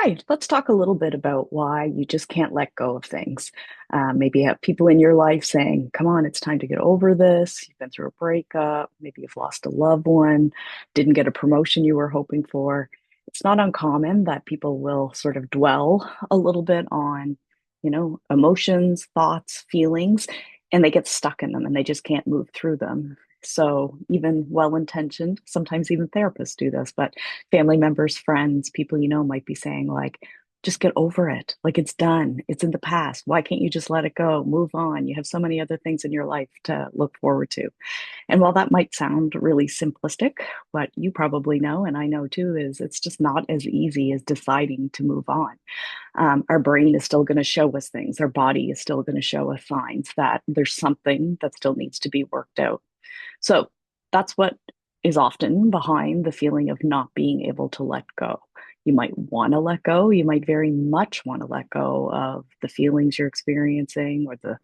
Hi, let's talk a little bit about why you just can't let go of things. Maybe you have people in your life saying, come on, it's time to get over this. You've been through a breakup. Maybe you've lost a loved one, didn't get a promotion you were hoping for. It's not uncommon that people will sort of dwell a little bit on, emotions, thoughts, feelings, and they get stuck in them and they just can't move through them. So even well-intentioned, sometimes even therapists do this, but family members, friends, people might be saying, like, just get over it. Like, it's done. It's in the past. Why can't you just let it go? Move on. You have so many other things in your life to look forward to. And while that might sound really simplistic, what you probably know, and I know too, is it's just not as easy as deciding to move on. Our brain is still going to show us things. Our body is still going to show us signs that there's something that still needs to be worked out. So that's what is often behind the feeling of not being able to let go. You might want to let go. You might very much want to let go of the feelings you're experiencing or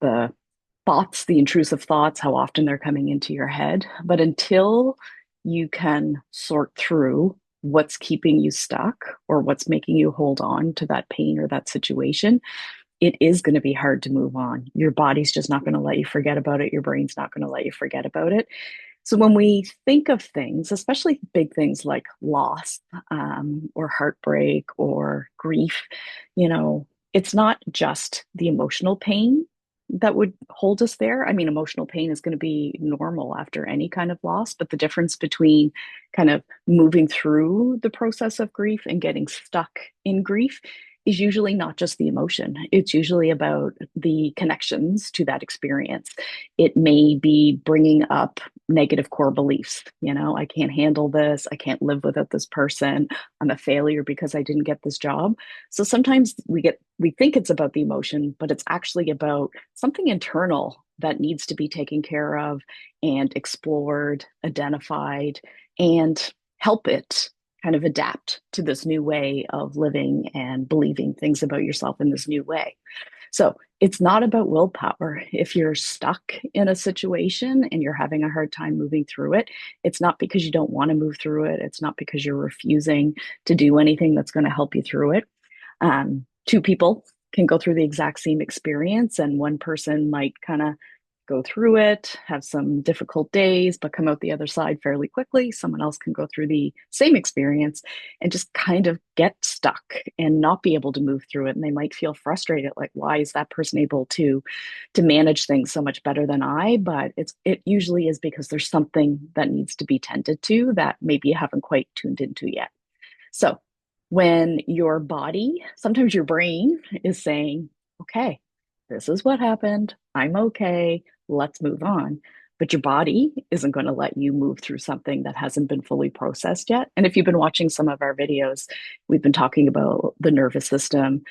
the thoughts, the intrusive thoughts, how often they're coming into your head. But until you can sort through what's keeping you stuck or what's making you hold on to that pain or that situation, it is going to be hard to move on. Your body's just not going to let you forget about it. Your brain's not going to let you forget about it. So when we think of things, especially big things like loss or heartbreak or grief, it's not just the emotional pain that would hold us there. I mean, emotional pain is going to be normal after any kind of loss, but the difference between kind of moving through the process of grief and getting stuck in grief is usually not just the emotion. It's usually about the connections to that experience. It may be bringing up negative core beliefs. I can't handle this. I can't live without this person. I'm a failure because I didn't get this job. So sometimes we think it's about the emotion, but it's actually about something internal that needs to be taken care of and explored, identified, and help it kind of adapt to this new way of living and believing things about yourself in this new way. So it's not about willpower. If you're stuck in a situation and you're having a hard time moving through it, it's not because you don't want to move through it. It's not because you're refusing to do anything that's going to help you through it. Two people can go through the exact same experience, and one person might kind of go through it, have some difficult days, but come out the other side fairly quickly. Someone else can go through the same experience and just kind of get stuck and not be able to move through it. And they might feel frustrated, like, why is that person able to manage things so much better than I? But it usually is because there's something that needs to be tended to that maybe you haven't quite tuned into yet. So when your body, sometimes your brain is saying, okay, this is what happened. I'm okay. Let's move on. But your body isn't going to let you move through something that hasn't been fully processed yet. And if you've been watching some of our videos, we've been talking about the nervous system,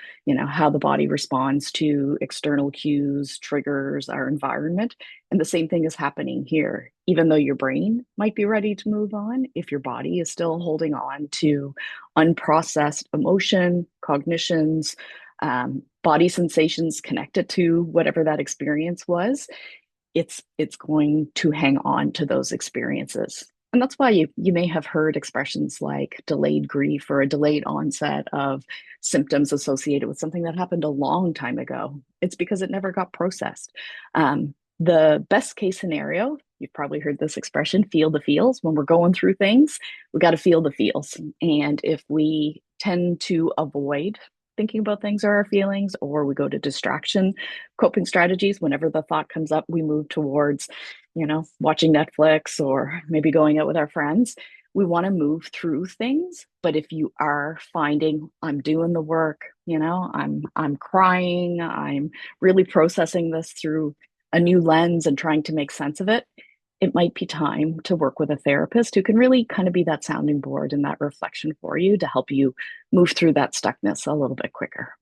how the body responds to external cues, triggers, our environment. And the same thing is happening here. Even though your brain might be ready to move on, if your body is still holding on to unprocessed emotion, cognitions, body sensations connected to whatever that experience was, it's going to hang on to those experiences. And that's why you may have heard expressions like delayed grief or a delayed onset of symptoms associated with something that happened a long time ago. It's because it never got processed. The best case scenario, you've probably heard this expression, feel the feels. When we're going through things, we got to feel the feels. And if we tend to avoid thinking about things or our feelings, or we go to distraction coping strategies, whenever the thought comes up, we move towards, watching Netflix or maybe going out with our friends. We want to move through things. But if you are finding, I'm doing the work, I'm crying, I'm really processing this through a new lens and trying to make sense of it, it might be time to work with a therapist who can really kind of be that sounding board and that reflection for you to help you move through that stuckness a little bit quicker.